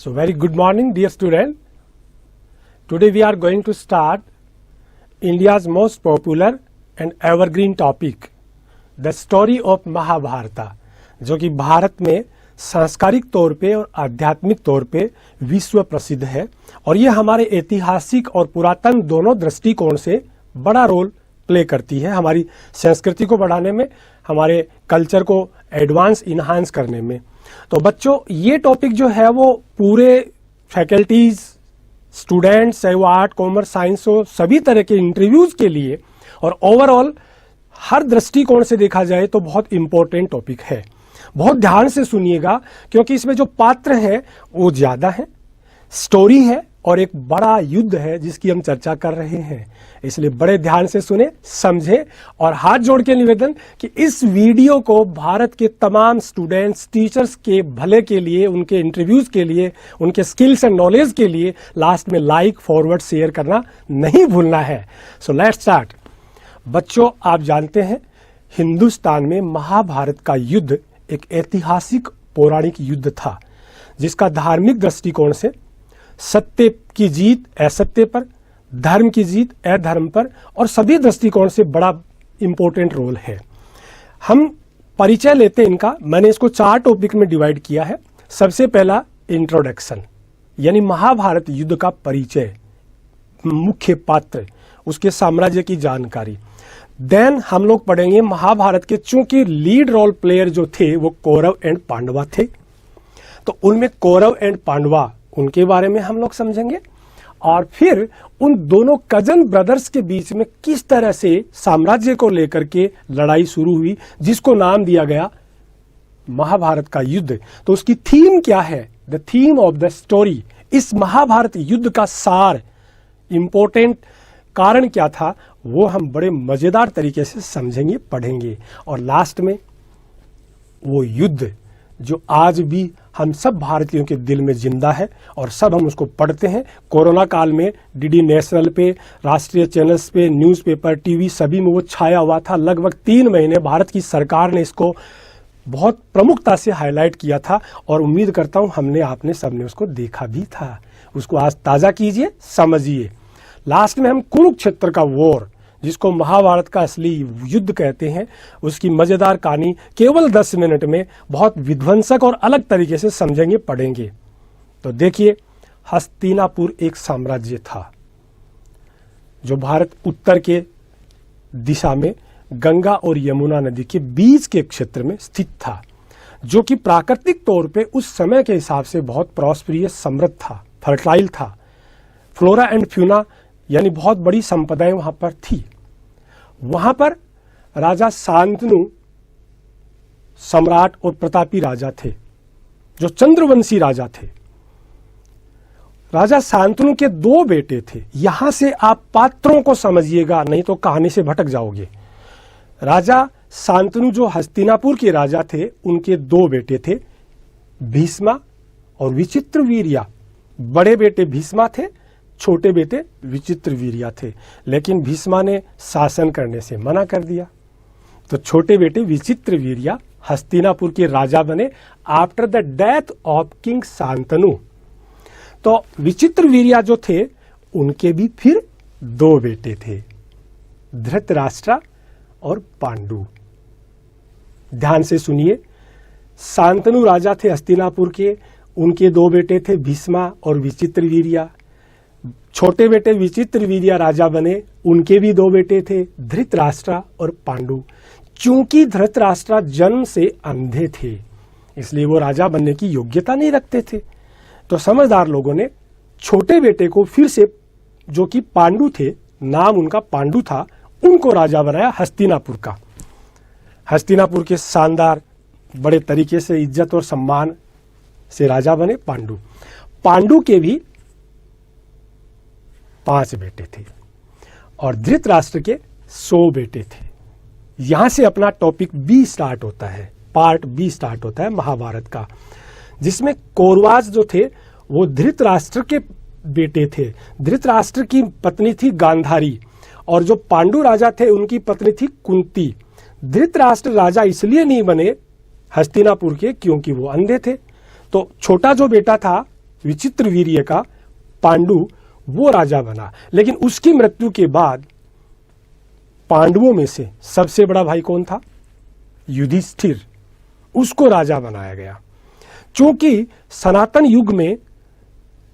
So very good morning dear student. Today we are going to start India's most popular and evergreen topic, the story of Mahabharat, जो कि भारत में सांस्कृतिक तौर पे और आध्यात्मिक तौर पे विश्व प्रसिद्ध है और ये हमारे ऐतिहासिक और पुरातन दोनों दृष्टिकोण से बड़ा रोल प्ले करती है, हमारी संस्कृति को बढ़ाने में, हमारे कल्चर को एडवांस इनहांस करने में। तो बच्चों ये टॉपिक जो है वो पूरे फैकल्टीज, स्टूडेंट्स, चाहे वो आर्ट, कॉमर्स, साइंस हो, सभी तरह के इंटरव्यूज के लिए और ओवरऑल हर दृष्टिकोण से देखा जाए तो बहुत इंपॉर्टेंट टॉपिक है। बहुत ध्यान से सुनिएगा क्योंकि इसमें जो पात्र हैं वो ज्यादा हैं, स्टोरी है और एक बड़ा युद्ध है जिसकी हम चर्चा कर रहे हैं, इसलिए बड़े ध्यान से सुने, समझे और हाथ जोड़ के निवेदन कि इस वीडियो को भारत के तमाम स्टूडेंट्स, टीचर्स के भले के लिए, उनके इंटरव्यूज के लिए, उनके स्किल्स एंड नॉलेज के लिए लास्ट में लाइक, फॉरवर्ड, शेयर करना नहीं भूलना है। So let's start. बच्चों आप जानते हैं हिंदुस्तान में महाभारत का युद्ध एक ऐतिहासिक पौराणिक युद्ध था जिसका धार्मिक दृष्टिकोण से सत्य की जीत असत्य पर, धर्म की जीत अधर्म पर और सभी दृष्टिकोण से बड़ा इंपॉर्टेंट रोल है। हम परिचय लेते हैं इनका। मैंने इसको 4 टॉपिक में डिवाइड किया है। सबसे पहला इंट्रोडक्शन यानी महाभारत युद्ध का परिचय, मुख्य पात्र, उसके साम्राज्य की जानकारी। देन हम लोग पढ़ेंगे महाभारत के, चूंकि लीड रोल प्लेयर जो थे वो कौरव एंड पांडवा थे, तो उनमें कौरव एंड पांडवा उनके बारे में हम लोग समझेंगे और फिर उन दोनों कजन ब्रदर्स के बीच में किस तरह से साम्राज्य को लेकर के लड़ाई शुरू हुई जिसको नाम दिया गया महाभारत का युद्ध। तो उसकी थीम क्या है, the theme of the story, इस महाभारत युद्ध का सार, इंपॉर्टेंट कारण क्या था, वो हम बड़े मजेदार तरीके से समझेंगे, पढ़ेंगे और लास्ट में वो युद्ध जो आज भी हम सब भारतीयों के दिल में जिंदा है और सब हम उसको पढ़ते हैं। कोरोना काल में डीडी नेशनल पे, राष्ट्रीय चैनल्स पे, न्यूज़पेपर, टीवी सभी में वो छाया हुआ था। लगभग 3 महीने भारत की सरकार ने इसको बहुत प्रमुखता से हाईलाइट किया था और उम्मीद करता हूं हमने, आपने, सबने उसको देखा भी था। उसको आज ताज़ा कीजिए, समझिए। लास्ट में हम कुरुक्षेत्र का वॉर, जिसको महाभारत का असली युद्ध कहते हैं, उसकी मजेदार कहानी केवल 10 मिनट में बहुत विध्वंसक और अलग तरीके से समझेंगे, पढ़ेंगे। तो देखिए, हस्तिनापुर एक साम्राज्य था जो भारत उत्तर के दिशा में गंगा और यमुना नदी के बीच के क्षेत्र में स्थित था, जो कि प्राकृतिक तौर पे उस समय के हिसाब से बहुत प्रॉस्पेरियस, समृद्ध था, फर्टाइल था। फ्लोरा एंड फ्यूना यानी बहुत बड़ी संपदाएं वहां पर थी। वहां पर राजा शांतनु सम्राट और प्रतापी राजा थे, जो चंद्रवंशी राजा थे। राजा शांतनु के 2 बेटे थे। यहां से आप पात्रों को समझिएगा, नहीं तो कहानी से भटक जाओगे। राजा शांतनु जो हस्तिनापुर के राजा थे, उनके 2 बेटे थे, भीष्मा और विचित्रवीर्या। बड़े बेटे भीष्मा थे, छोटे बेटे विचित्रवीर्या थे, लेकिन भीष्मा ने शासन करने से मना कर दिया, तो छोटे बेटे विचित्रवीर्या हस्तिनापुर के राजा बने after the death of king Shantanu. तो विचित्रवीर्या जो थे उनके भी फिर 2 बेटे थे, धृतराष्ट्र और पांडु। ध्यान से सुनिए, शांतनु राजा थे हस्तिनापुर के, उनके 2 बेटे थे भीष्मा और विचित्रवीर्या। छोटे बेटे विचित्रवीर्या राजा बने, उनके भी 2 बेटे थे, धृतराष्ट्र और पांडु। चूंकि धृतराष्ट्र जन्म से अंधे थे, इसलिए वो राजा बनने की योग्यता नहीं रखते थे, तो समझदार लोगों ने छोटे बेटे को फिर से, जो कि पांडु थे, नाम उनका पांडु था, उनको राजा बनाया हस्तिनापुर का। हस्तिनापुर के शानदार, बड़े तरीके से इज्जत और सम्मान से राजा बने पांडु। पांडु के भी 5 बेटे थे और धृतराष्ट्र के 100 बेटे थे। यहां से अपना टॉपिक बी स्टार्ट होता है, पार्ट बी स्टार्ट होता है महाभारत का, जिसमें कौरवाज जो थे वो धृतराष्ट्र के बेटे थे। धृतराष्ट्र की पत्नी थी गांधारी और जो पांडु राजा थे उनकी पत्नी थी कुंती। धृतराष्ट्र राजा इसलिए नहीं बने हस्तिनापुर के क्योंकि वो अंधे थे। तो छोटा जो बेटा था विचित्र वीर्य का पांडु वो राजा बना। लेकिन उसकी मृत्यु के बाद पांडवों में से सबसे बड़ा भाई कौन था? युधिष्ठिर, उसको राजा बनाया गया। क्योंकि सनातन युग में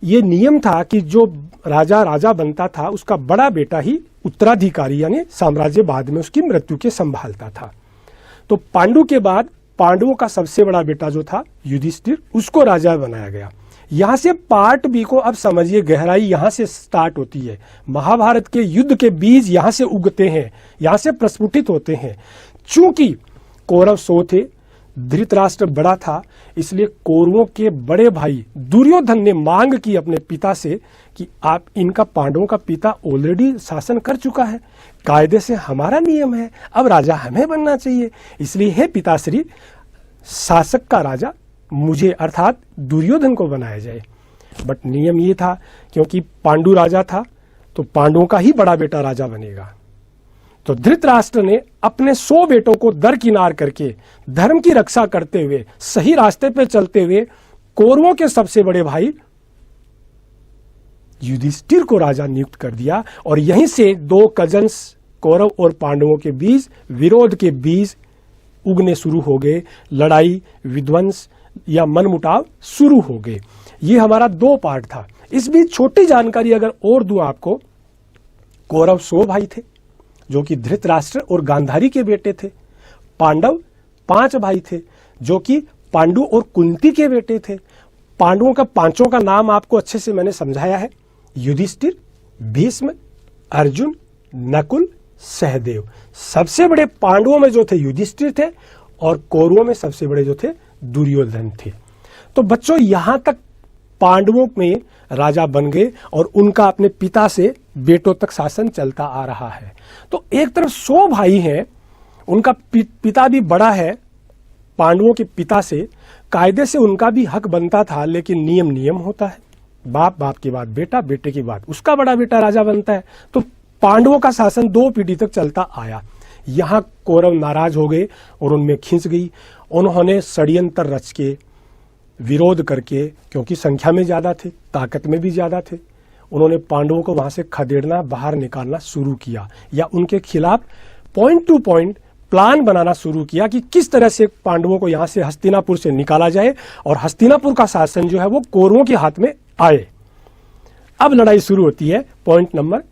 यह नियम था कि जो राजा बनता था उसका बड़ा बेटा ही उत्तराधिकारी यानी साम्राज्य बाद में उसकी मृत्यु के संभालता था। तो पांडु के बाद पांडवों का सबसे बड़ा बेटा जो था युधिष्ठिर, उसको राजा बनाया गया। यहां से पार्ट बी को अब समझिए, गहराई यहां से स्टार्ट होती है। महाभारत के युद्ध के बीज यहां से उगते हैं, यहां से प्रस्फुटित होते हैं। चूंकि कौरव 100 थे, धृतराष्ट्र बड़ा था, इसलिए कौरवों के बड़े भाई दुर्योधन ने मांग की अपने पिता से कि आप इनका, पांडवों का पिता ऑलरेडी शासन कर चुका है, कायदे से हमारा नियम है, अब राजा हमें बनना चाहिए, इसलिए हे पिताश्री, शासक का राजा मुझे अर्थात दुर्योधन को बनाया जाए। बट नियम ये था क्योंकि पांडु राजा था तो पांडवों का ही बड़ा बेटा राजा बनेगा। तो धृतराष्ट्र ने अपने 100 बेटों को दरकिनार करके धर्म की रक्षा करते हुए सही रास्ते पे चलते हुए कौरवों के सबसे बड़े भाई युधिष्ठिर को राजा नियुक्त कर दिया। और यहीं से 2 कजन्स कौरव और पांडवों के बीच विरोध के बीज उगने शुरू हो गए, लड़ाई, विध्वंस या मनमुटाव शुरू हो गए। ये हमारा 2 पार्ट था। इस बीच छोटी जानकारी अगर और दूं आपको, कौरव 100 भाई थे जो कि धृतराष्ट्र और गांधारी के बेटे थे। पांडव 5 भाई थे जो कि पांडु और कुंती के बेटे थे। पांडवों का 5 का नाम आपको अच्छे से मैंने समझाया है, युधिष्ठिर, भीष्म, अर्जुन, नकुल, सहदेव। सबसे बड़े पांडवों में जो थे युधिष्ठिर थे और कौरवों में सबसे बड़े जो थे दुर्योधन थे। तो बच्चों यहां तक पांडवों में राजा बन गए और उनका अपने पिता से बेटों तक शासन चलता आ रहा है। तो एक तरफ 100 भाई हैं, उनका पिता भी बड़ा है पांडवों के पिता से, कायदे से उनका भी हक बनता था, लेकिन नियम होता है, बाप के बाद बेटा, बेटे के बाद उसका बड़ा बेटा राजा बनता है। तो पांडवों का शासन 2 पीढ़ी तक चलता आया। यहां कौरव नाराज हो गए और उनमें खिंच गई। उन्होंने षड्यंत्र रच के, विरोध करके, क्योंकि संख्या में ज्यादा थे, ताकत में भी ज्यादा थे, उन्होंने पांडवों को वहां से खदेड़ना, बाहर निकालना शुरू किया या उनके खिलाफ पॉइंट टू पॉइंट प्लान बनाना शुरू किया कि किस तरह से पांडवों को यहां से हस्तिनापुर से निकाला जाए और हस्तिनापुर का शासन जो है वो कौरवों के हाथ में आए। अब लड़ाई शुरू होती है। Point number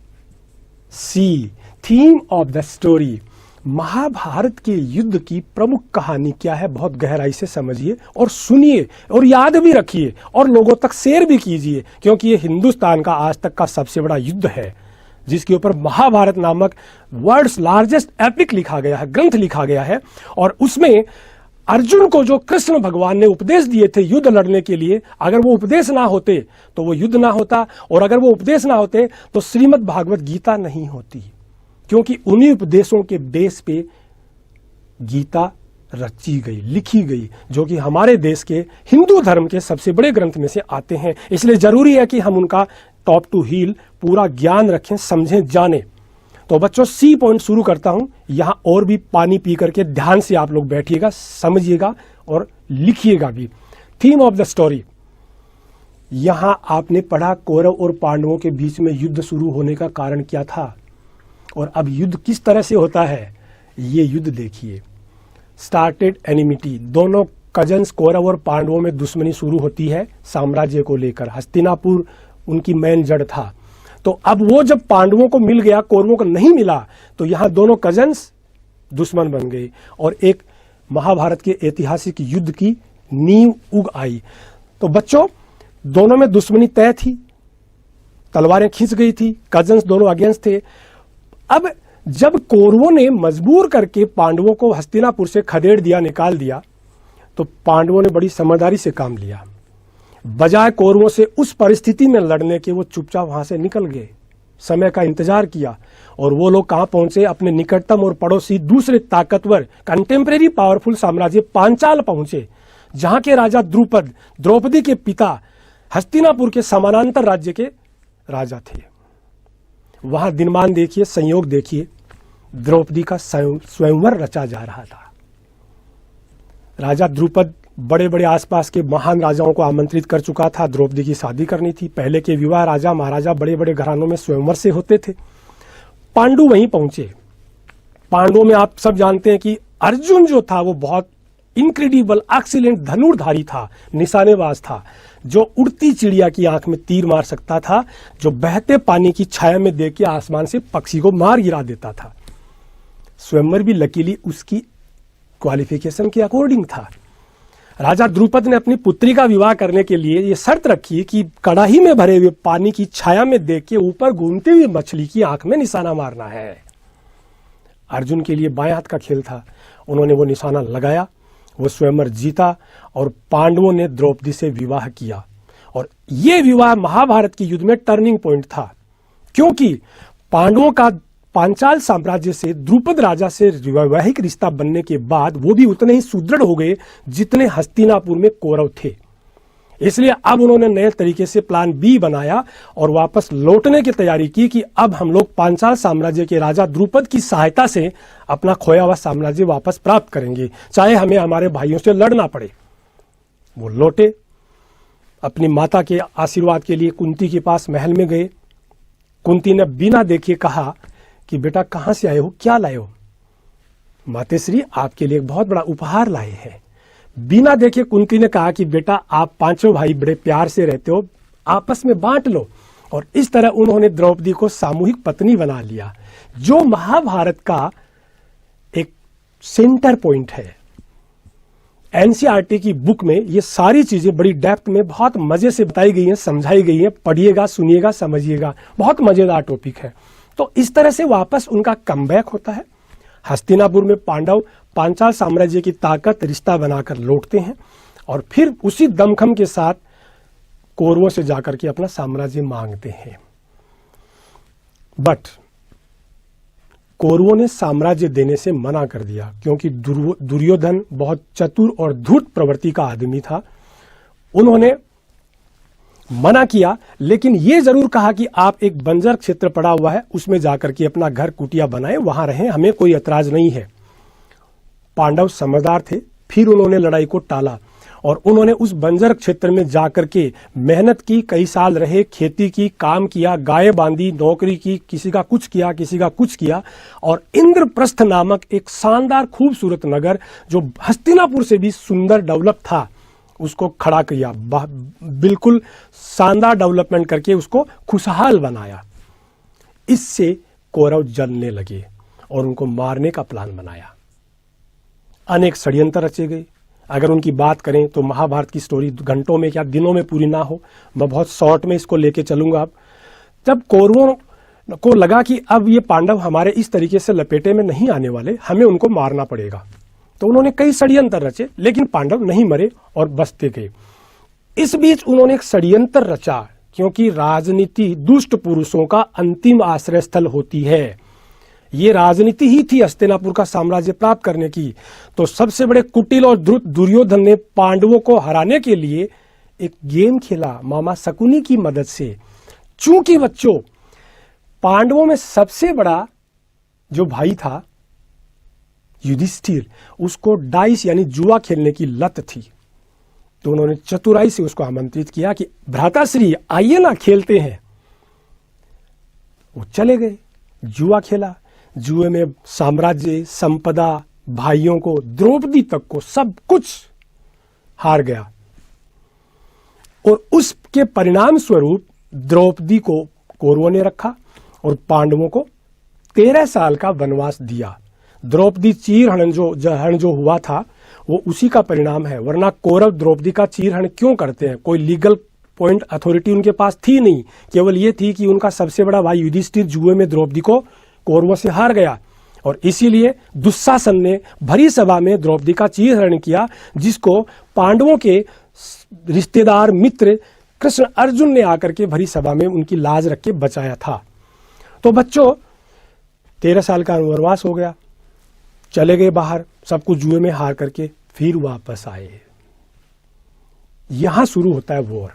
C, theme of the story. Mahabharata के युद्ध की प्रमुख कहानी क्या है, बहुत गहराई से समझिए और सुनिए और याद भी रखिए और लोगों तक शेयर भी कीजिए, क्योंकि ये हिंदुस्तान का आज तक का सबसे बड़ा युद्ध है जिसके ऊपर महाभारत नामक वर्ल्ड्स लार्जेस्ट एपिक लिखा गया है, ग्रंथ लिखा गया है। और उसमें अर्जुन को जो कृष्ण भगवान ने उपदेश दिए थे युद्ध लड़ने के लिए, अगर वो उपदेश ना होते तो वो युद्ध ना होता, और अगर वो उपदेश ना होते तो श्रीमद् भागवत गीता नहीं होती, क्योंकि उन्हीं उपदेशों के बेस पे गीता रची गई, लिखी गई, जो कि हमारे देश के हिंदू धर्म के सबसे बड़े ग्रंथ में से आते हैं। इसलिए जरूरी है कि हम उनका टॉप टू हील पूरा ज्ञान रखें, समझें, जानें। तो बच्चों सी पॉइंट शुरू करता हूं। यहां और भी पानी पी करके ध्यान से आप लोग बैठिएगा, समझिएगा और लिखिएगा भी। थीम ऑफ द स्टोरी, यहां आपने पढ़ा कौरव और पांडवों के बीच में युद्ध शुरू होने का कारण क्या था और अब युद्ध किस तरह से होता है, ये युद्ध देखिए। स्टार्टेड एनिमिटी, दोनों कजन्स कौरव और पांडवों में दुश्मनी शुरू होती है साम्राज्य को लेकर। हस्तिनापुर उनकी मेन जड़ था। तो अब वो जब पांडवों को मिल गया, कौरवों को नहीं मिला, तो यहां दोनों कजन्स दुश्मन बन गए और एक महाभारत के ऐतिहासिक युद्ध की नींव उग आई। तो बच्चों दोनों में दुश्मनी तय थी, तलवारें खींच गई थी, कजन्स दोनों अगेंस्ट थे। अब जब कौरवों ने मजबूर करके पांडवों को हस्तिनापुर से खदेड़ दिया, निकाल दिया, तो पांडवों ने बड़ी समझदारी से काम लिया। बजाय कौरवों से उस परिस्थिति में लड़ने के वो चुपचाप वहां से निकल गए, समय का इंतजार किया। और वो लोग कहां पहुंचे, अपने निकटतम और पड़ोसी दूसरे ताकतवर कंटेम्परेरी पावरफुल साम्राज्य पांचाल पहुंचे, जहां के राजा द्रुपद, द्रौपदी के पिता, हस्तिनापुर के समानांतर राज्य के राजा थे। वहां दिनमान देखिए, संयोग देखिए, द्रौपदी का स्वयंवर रचा जा रहा था। राजा द्रुपद बड़े बड़े आसपास के महान राजाओं को आमंत्रित कर चुका था। द्रौपदी की शादी करनी थी। पहले के विवाह राजा महाराजा बड़े बड़े घरानों में स्वयंवर से होते थे। पांडु वहीं पहुंचे। पांडवों में आप सब जानते हैं कि अर्जुन जो था वो बहुत इनक्रेडिबल एक्सीलेंट धनुर्धारी था, निशानेबाज था, जो उड़ती चिड़िया की आंख में तीर मार सकता था, जो बहते पानी की छाया में देख के आसमान से पक्षी को मार गिरा देता था। स्वयंवर भी लकीली उसकी क्वालिफिकेशन के अकॉर्डिंग था। राजा द्रुपद ने अपनी पुत्री का विवाह करने के लिए यह शर्त रखी कि कड़ाही में भरे हुए पानी की छाया में देख के ऊपर घूमती हुई मछली की आंख में निशाना मारना है। अर्जुन के लिए बाएं हाथ का खेल था। उन्होंने वो निशाना लगाया, वो स्वयंवर जीता और पांडवों ने द्रौपदी से विवाह किया। और यह विवाह महाभारत के युद्ध में टर्निंग पॉइंट था, क्योंकि पांडवों का पांचाल साम्राज्य से द्रुपद राजा से वैवाहिक रिश्ता बनने के बाद वो भी उतने ही सुदृढ़ हो गए जितने हस्तिनापुर में कौरव थे। इसलिए अब उन्होंने नए तरीके से प्लान बी बनाया और वापस लौटने की तैयारी की कि अब हम लोग पांचाल साम्राज्य के राजा द्रुपद की सहायता से अपना खोया हुआ साम्राज्य वापस प्राप्त करेंगे, चाहे हमें हमारे भाइयों से लड़ना पड़े। वो लौटे, अपनी माता के आशीर्वाद के लिए कुंती के पास महल में गए। कुंती ने बिना देखे कहा कि बेटा कहां से आए हो, क्या लाए हो? मातेश्री आपके लिए एक बहुत बड़ा उपहार लाए हैं। बिना देखे कुंती ने कहा कि बेटा आप पांचों भाई बड़े प्यार से रहते हो, आपस में बांट लो। और इस तरह उन्होंने द्रौपदी को सामूहिक पत्नी बना लिया, जो महाभारत का एक सेंटर पॉइंट है। एनसीईआरटी की बुक में ये सारी चीजें बड़ी डेप्थ में बहुत मजे से बताई गई हैं, समझाई गई हैं। पढ़िएगा, सुनिएगा, समझिएगा, बहुत मजेदार टॉपिक है। तो इस तरह से वापस उनका कमबैक होता है। हस्तिनापुर में पांडव पांचाल साम्राज्य की ताकत रिश्ता बनाकर लौटते हैं और फिर उसी दमखम के साथ कौरवों से जाकर के अपना साम्राज्य मांगते हैं। बट कौरवों ने साम्राज्य देने से मना कर दिया, क्योंकि दुर्योधन बहुत चतुर और धूर्त प्रवृत्ति का आदमी था। उन्होंने मना किया, लेकिन यह जरूर कहा कि आप एक बंजर क्षेत्र पड़ा हुआ है उसमें जाकर के अपना घर कुटिया बनाएं, वहां रहें, हमें कोई ऐतराज नहीं है। पांडव समझदार थे, फिर उन्होंने लड़ाई को टाला और उन्होंने उस बंजर क्षेत्र में जाकर के मेहनत की, कई साल रहे, खेती की, काम किया, गाय बांधी, नौकरी की, किसी का कुछ किया, किसी का कुछ किया, और इंद्रप्रस्थ नामक एक शानदार खूबसूरत नगर जो हस्तिनापुर से भी सुंदर डेवलप था, उसको खड़ा किया। बिल्कुल शानदार डेवलपमेंट करके उसको खुशहाल बनाया। इससे कौरव जलने लगे और उनको मारने का प्लान बनाया। अनेक षड्यंत्र रचे गए। अगर उनकी बात करें तो महाभारत की स्टोरी घंटों में क्या दिनों में पूरी ना हो, मैं बहुत शॉर्ट में इसको लेके चलूंगा। अब जब कौरवों को लगा कि अब ये पांडव हमारे इस तरीके से लपेटे में नहीं आने वाले, हमें उनको मारना पड़ेगा, तो उन्होंने कई षड्यंत्र रचे, लेकिन पांडव नहीं मरे और बचते गए। इस बीच उन्होंने एक षड्यंत्र रचा, क्योंकि राजनीति दुष्ट पुरुषों का अंतिम आश्रय स्थल होती है। ये राजनीति ही थी हस्तिनापुर का साम्राज्य प्राप्त करने की। तो सबसे बड़े कुटिल और धूर्त दुर्योधन ने पांडवों को हराने के लिए एक गेम खेला मामा शकुनी की मदद से। चूंकि बच्चों, पांडवों में सबसे बड़ा जो भाई था युधिष्ठिर, उसको डाइस यानी जुआ खेलने की लत थी। तो उन्होंने चतुराई से उसको आमंत्रित किया कि भ्राताश्री आइए ना, खेलते हैं। वो चले गए, जुआ खेला। जुए में साम्राज्य, संपदा, भाइयों को, द्रौपदी तक को, सब कुछ हार गया। और उसके परिणाम स्वरूप द्रौपदी को कौरवों ने रखा और पांडवों को 13 साल का वनवास दिया। द्रौपदी चीरहरण जो हुआ था वो उसी का परिणाम है, वरना कौरव द्रौपदी का चीरहरण क्यों करते हैं? कोई लीगल पॉइंट अथॉरिटी उनके पास थी नहीं, केवल ये थी कि उनका सबसे बड़ा भाई युधिष्ठिर जुए में द्रौपदी को कौरवों से हार गया और इसीलिए दुशासन ने भरी सभा में द्रौपदी का चीरहरण किया, जिसको पांडवों के रिश्तेदार मित्र कृष्ण अर्जुन ने आकर के भरी सभा में उनकी लाज रख के बचाया था। तो बच्चों, 13 साल का वनवास हो गया, चले गए बाहर, सब कुछ जुए में हार करके फिर वापस आए। यहां शुरू होता है वॉर।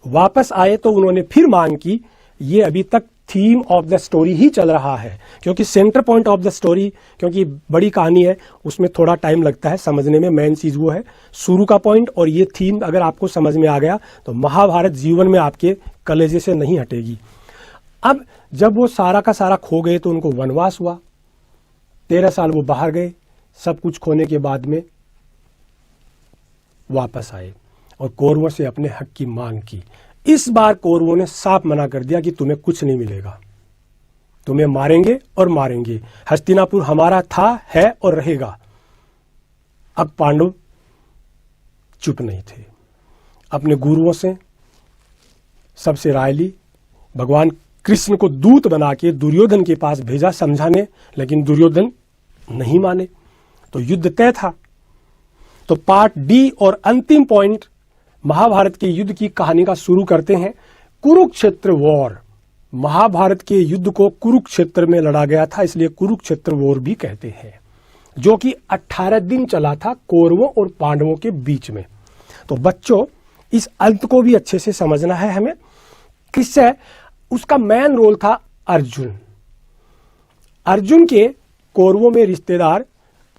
वापस आए तो उन्होंने फिर मांग की, ये अभी तक थीम ऑफ द स्टोरी ही चल रहा है, क्योंकि centre point of the story, क्योंकि बड़ी कहानी है उसमें थोड़ा टाइम लगता है समझने में। मेन चीज वो है शुरू का पॉइंट, और ये थीम अगर आपको समझ में आ गया तो महाभारत जीवन में आपके कलेजे से नहीं हटेगी। अब जब वो सारा का सारा खो गए तो उनको वनवास हुआ, 13 साल वो बाहर गए, सब कुछ खोने के बाद में वापस आए और कौरवों से अपने हक की मांग की। इस बार कौरवों ने साफ मना कर दिया कि तुम्हें कुछ नहीं मिलेगा, तुम्हें मारेंगे और मारेंगे। हस्तिनापुर हमारा था, है और रहेगा। अब पांडव चुप नहीं थे, अपने गुरुओं से सबसे राय ली। भगवान कृष्ण को दूत बना के दुर्योधन के पास भेजा समझाने, लेकिन दुर्योधन नहीं माने, तो युद्ध तय था। तो पार्ट डी और अंतिम पॉइंट महाभारत के युद्ध की कहानी का शुरू करते हैं। कुरुक्षेत्र वॉर, महाभारत के युद्ध को कुरुक्षेत्र में लड़ा गया था, इसलिए कुरुक्षेत्र वॉर भी कहते हैं, जो कि 18 दिन चला था कौरवों और पांडवों के बीच में। तो बच्चों इस अंत को भी अच्छे से समझना है हमें। किससे? उसका मेन रोल था अर्जुन। अर्जुन के कौरवों में रिश्तेदार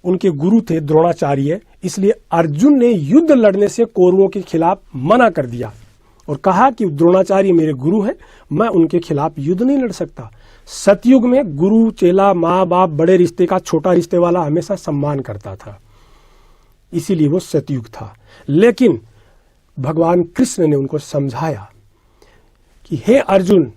उनके गुरु थे द्रोणाचार्य, इसलिए अर्जुन ने युद्ध लड़ने से कौरवों के खिलाफ मना कर दिया और कहा कि द्रोणाचार्य मेरे गुरु हैं, मैं उनके खिलाफ युद्ध नहीं लड़ सकता। सतयुग में गुरु चेला माँ बाप बड़े रिश्ते का छोटा रिश्ते वाला हमेशा सम्मान करता था, इसीलिए वो सतयुग था। लेकिन भगवान कृष्ण ने उनको समझाया कि हे अर्जुन,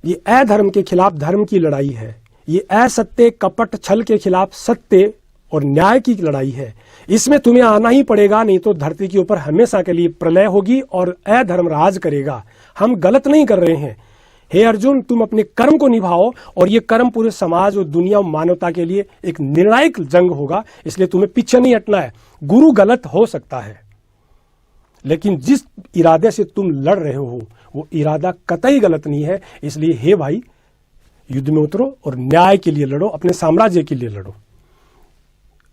ये अधर्म के खिलाफ धर्म की लड़ाई है, ये असत्य कपट छल के खिलाफ सत्य और न्याय की लड़ाई है। इसमें तुम्हें आना ही पड़ेगा, नहीं तो धरती के ऊपर हमेशा के लिए प्रलय होगी और अधर्म राज करेगा। हम गलत नहीं कर रहे हैं। हे अर्जुन, तुम अपने कर्म को निभाओ और ये कर्म पूरे समाज और दुनिया और मानवता के लिए एक निर्णायक जंग होगा, इसलिए तुम्हें पीछे नहीं हटना है। गुरु गलत हो सकता है, लेकिन जिस इरादे से तुम लड़ रहे हो वो इरादा कतई गलत नहीं है। इसलिए हे भाई, युद्ध में उतरो और न्याय के लिए लड़ो, अपने साम्राज्य के लिए लड़ो।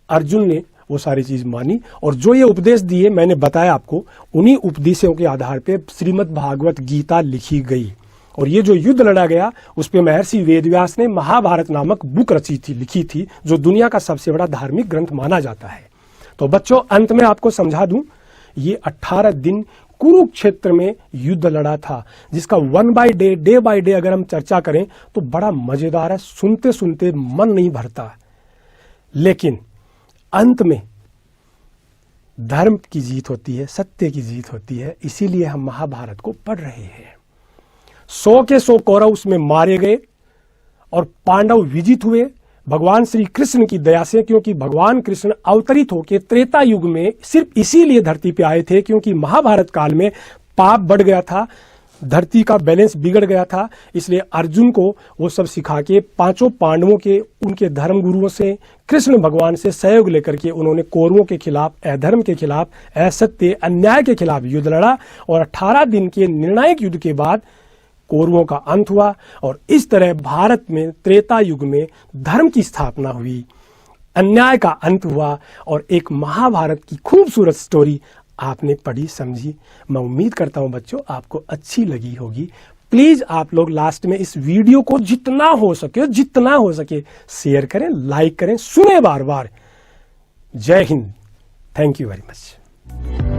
अर्जुन ने वो सारी चीज मानी और जो ये उपदेश दिए मैंने बताया आपको, उन्हीं उपदेशों के आधार पे श्रीमद् भागवत गीता लिखी गई। और ये जो युद्ध लड़ा गया उस पे महर्षि वेदव्यास ने महाभारत नामक बुक लिखी थी, जो दुनिया का सबसे बड़ा धार्मिक ग्रंथ माना जाता है। तो बच्चों अंत में आपको समझा दूं, ये 18 दिन कुरुक्षेत्र में युद्ध लड़ा था, जिसका डे बाय डे अगर हम चर्चा करें तो बड़ा मजेदार है, सुनते सुनते मन नहीं भरता। लेकिन अंत में धर्म की जीत होती है, सत्य की जीत होती है, इसीलिए हम महाभारत को पढ़ रहे हैं। 100 के 100 कौरव उसमें मारे गए और पांडव विजित हुए भगवान श्री कृष्ण की दया से, क्योंकि भगवान कृष्ण अवतरित होकर त्रेता युग में सिर्फ इसीलिए धरती पे आए थे क्योंकि महाभारत काल में पाप बढ़ गया था, धरती का बैलेंस बिगड़ गया था। इसलिए अर्जुन को वो सब सिखा के पांचों पांडवों के उनके धर्म गुरुओं से, कृष्ण भगवान से सहयोग लेकर के उन्होंने कौरवों के खिलाफ, अधर्म के खिलाफ, असत्य अन्याय के खिलाफ युद्ध लड़ा और 18 दिन के निर्णायक युद्ध के बाद कौरवों का अंत हुआ। और इस तरह भारत में त्रेता युग में धर्म की स्थापना हुई, अन्याय का अंत हुआ और एक महाभारत की खूबसूरत स्टोरी आपने पढ़ी, समझी। मैं उम्मीद करता हूं बच्चों आपको अच्छी लगी होगी। प्लीज आप लोग लास्ट में इस वीडियो को जितना हो सके शेयर करें, लाइक करें, सुने बार बार। जय Hind. Thank you very much.